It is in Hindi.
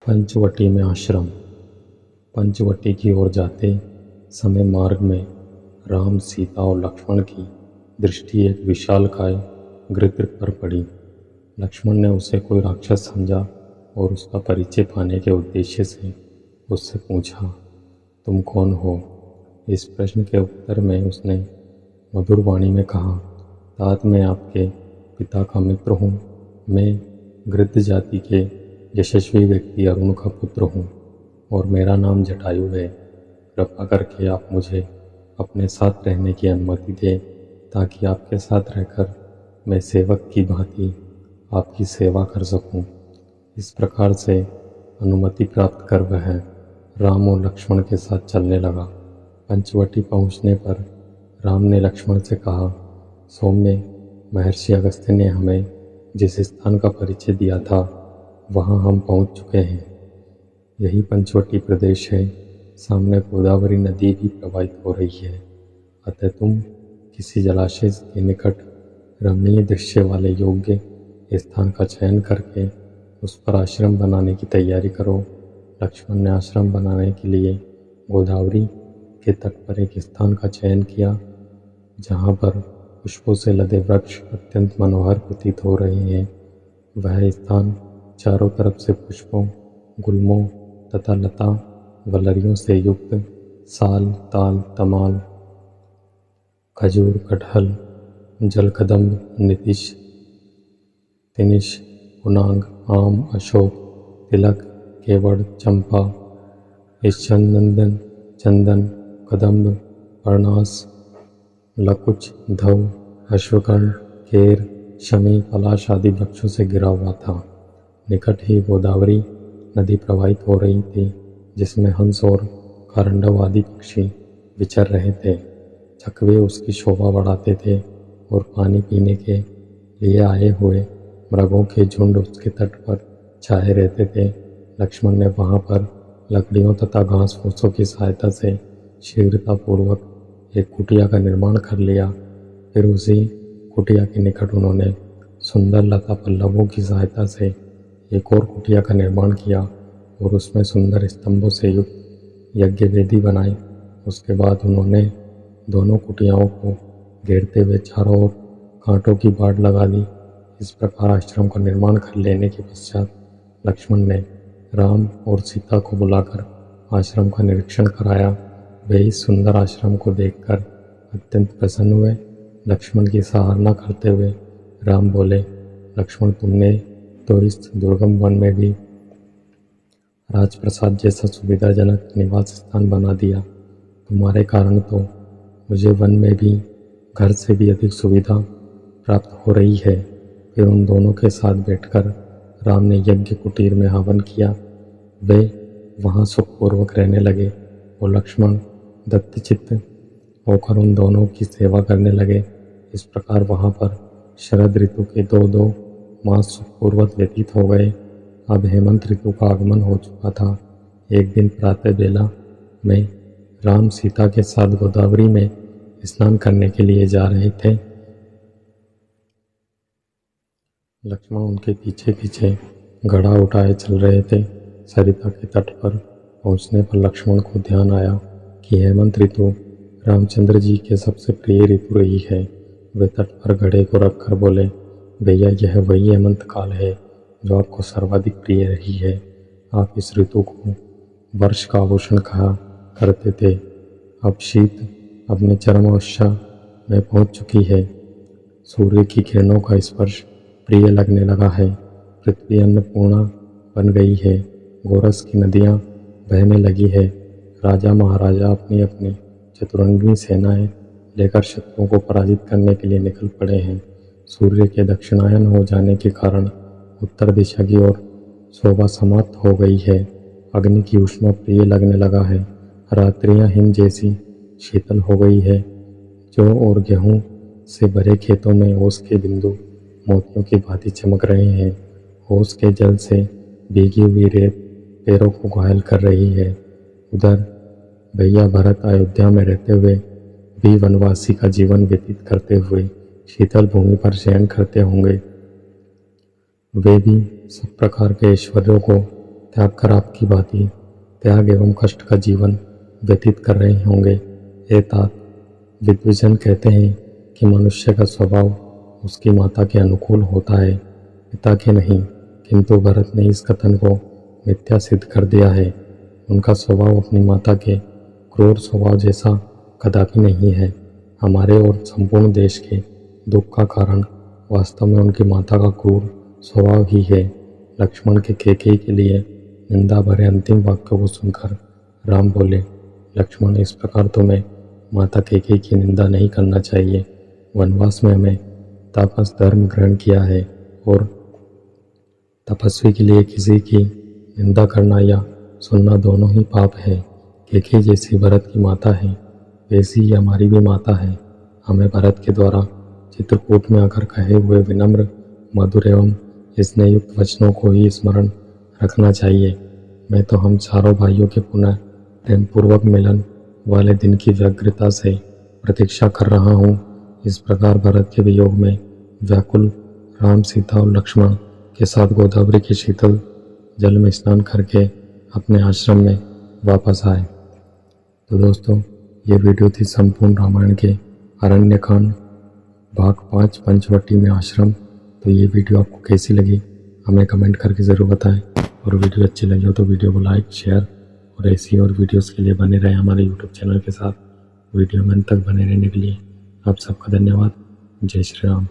पंचवटी में आश्रम। पंचवटी की ओर जाते समय मार्ग में राम, सीता और लक्ष्मण की दृष्टि एक विशालकाय गृह पर पड़ी। लक्ष्मण ने उसे कोई राक्षस समझा और उसका परिचय पाने के उद्देश्य से उससे पूछा, तुम कौन हो? इस प्रश्न के उत्तर में उसने मधुर वाणी में कहा, तात मैं आपके पिता का मित्र हूँ। मैं गृध्र जाति के यशस्वी व्यक्ति अरुण का पुत्र हूँ और मेरा नाम जटायु है। कृपा करके आप मुझे अपने साथ रहने की अनुमति दें ताकि आपके साथ रहकर मैं सेवक की भांति आपकी सेवा कर सकूं। इस प्रकार से अनुमति प्राप्त कर वह राम और लक्ष्मण के साथ चलने लगा। पंचवटी पहुंचने पर राम ने लक्ष्मण से कहा, सौम्य, महर्षि अगस्त्य ने हमें जिस स्थान का परिचय दिया था वहां हम पहुंच चुके हैं। यही पंचवटी प्रदेश है। सामने गोदावरी नदी भी प्रवाहित हो रही है। अतः तुम किसी जलाशय के निकट रमणीय दृश्य वाले योग्य स्थान का चयन करके उस पर आश्रम बनाने की तैयारी करो। लक्ष्मण ने आश्रम बनाने के लिए गोदावरी के तट पर एक स्थान का चयन किया जहाँ पर पुष्पों से लदे वृक्ष अत्यंत मनोहर प्रतीत हो रहे हैं। वह स्थान चारों तरफ से पुष्पों, गुल्मों तथा लता वलरियों से युक्त साल, ताल, तमाल, खजूर, कटहल, जलकदम्ब, नितिश, तिनिश, पुनांग, आम, अशोक, तिलक, केवड़, चंपा, ईशनंदन, चंदन, कदम्ब, परनास, लकुच, धव, अश्वकर्ण, केर, शमी, पलाश आदि वृक्षों से घिरा हुआ था। निकट ही गोदावरी नदी प्रवाहित हो रही थी जिसमें हंस और कारंडव आदि पक्षी विचर रहे थे। चकवे उसकी शोभा बढ़ाते थे और पानी पीने के लिए आए हुए मृगों के झुंड उसके तट पर छाए रहते थे। लक्ष्मण ने वहां पर लकड़ियों तथा घास फूसों की सहायता से शीघ्रतापूर्वक एक कुटिया का निर्माण कर लिया। फिर उसी कुटिया के निकट उन्होंने सुंदर लता पल्लवों की सहायता से एक और कुटिया का निर्माण किया और उसमें सुंदर स्तंभों से युक्त यज्ञ वेदी बनाई। उसके बाद उन्होंने दोनों कुटियाओं को घेरते हुए चारों ओर कांटों की बाड़ लगा दी। इस प्रकार आश्रम का निर्माण कर लेने के पश्चात लक्ष्मण ने राम और सीता को बुलाकर आश्रम का निरीक्षण कराया। वे इस सुंदर आश्रम को देखकर अत्यंत प्रसन्न हुए। लक्ष्मण की सराहना करते हुए राम बोले, लक्ष्मण, तुमने तो इस दुर्गम वन में भी राजप्रसाद जैसा सुविधाजनक निवास स्थान बना दिया। तुम्हारे कारण तो मुझे वन में भी घर से भी अधिक सुविधा प्राप्त हो रही है। फिर उन दोनों के साथ बैठकर राम ने यज्ञ कुटीर में हवन किया। वे वहां सुखपूर्वक रहने लगे और लक्ष्मण दत्तचित्त होकर उन दोनों की सेवा करने लगे। इस प्रकार वहां पर शरद ऋतु के दो मास सुखपूर्वक व्यतीत हो गए। अब हेमंत ऋतु का आगमन हो चुका था। एक दिन प्रातः बेला में राम सीता के साथ गोदावरी में स्नान करने के लिए जा रहे थे। लक्ष्मण उनके पीछे पीछे घड़ा उठाए चल रहे थे। सरिता के तट पर पहुंचने पर लक्ष्मण को ध्यान आया कि हेमंत ऋतु रामचंद्र जी के सबसे प्रिय ऋतु रही है। वे तट पर घड़े को रखकर बोले, भैया, यह वही हेमंत काल है जो आपको सर्वाधिक प्रिय रही है। आप इस ऋतु को वर्ष का आभूषण कहा करते थे। अब शीत अपने चरमोत्साह में पहुंच चुकी है। सूर्य की किरणों का स्पर्श प्रिय लगने लगा है। पृथ्वी अन्नपूर्णा बन गई है। गोरस की नदियां बहने लगी है। राजा महाराजा अपनी अपनी चतुरंगी सेनाएं लेकर शत्रुओं को पराजित करने के लिए निकल पड़े हैं। सूर्य के दक्षिणायन हो जाने के कारण उत्तर दिशा की ओर शोभा समाप्त हो गई है। अग्नि की उष्मा प्रिय लगने लगा है। रात्रियां हिम जैसी शीतल हो गई है। जौ और गेहूं से भरे खेतों में ओस के बिंदु मोतियों की भांति चमक रहे हैं। ओस के जल से भीगी हुई रेत पैरों को घायल कर रही है। उधर भैया भरत अयोध्या में रहते हुए भी वनवासी का जीवन व्यतीत करते हुए शीतल भूमि पर शयन करते होंगे। वे भी सब प्रकार के ऐश्वर्यों को त्याग कर आपकी भांति त्याग एवं कष्ट का जीवन व्यतीत कर रहे होंगे। हे तात, विद्वजन कहते हैं कि मनुष्य का स्वभाव उसकी माता के अनुकूल होता है, पिता के नहीं, किंतु भरत ने इस कथन को मिथ्या सिद्ध कर दिया है। उनका स्वभाव अपनी माता के क्रूर स्वभाव जैसा कदापि नहीं है। हमारे और संपूर्ण देश के दुख का कारण वास्तव में उनकी माता का क्रूर स्वभाव ही है। लक्ष्मण के कैकेयी के लिए निंदा भरे अंतिम वाक्यों को सुनकर राम बोले, लक्ष्मण, इस प्रकार तुम्हें माता कैकेयी की निंदा नहीं करना चाहिए। वनवास में हमें तापस धर्म ग्रहण किया है और तपस्वी के लिए किसी की निंदा करना या सुनना दोनों ही पाप है। कैकेयी जैसी भरत की माता है, वैसी ही हमारी भी माता है। हमें भरत के द्वारा चित्रकूट में आकर कहे हुए विनम्र, मधुर एवं स्नेहयुक्त वचनों को ही स्मरण रखना चाहिए। मैं तो हम चारों भाइयों के पुनः प्रेमपूर्वक मिलन वाले दिन की व्यग्रता से प्रतीक्षा कर रहा हूँ। इस प्रकार भरत के वियोग में व्याकुल राम, सीता और लक्ष्मण के साथ गोदावरी के शीतल जल में स्नान करके अपने आश्रम में वापस आए। तो दोस्तों, ये वीडियो थी संपूर्ण रामायण के अरण्यकांड भाग 5 पंचवटी में आश्रम। तो ये वीडियो आपको कैसी लगी हमें कमेंट करके ज़रूर बताएं, और वीडियो अच्छी लगी हो तो वीडियो को लाइक, शेयर और ऐसी और वीडियोस के लिए बने रहें हमारे यूट्यूब चैनल के साथ। वीडियो में अंत तक बने रहने के लिए आप सबका धन्यवाद। जय श्री राम।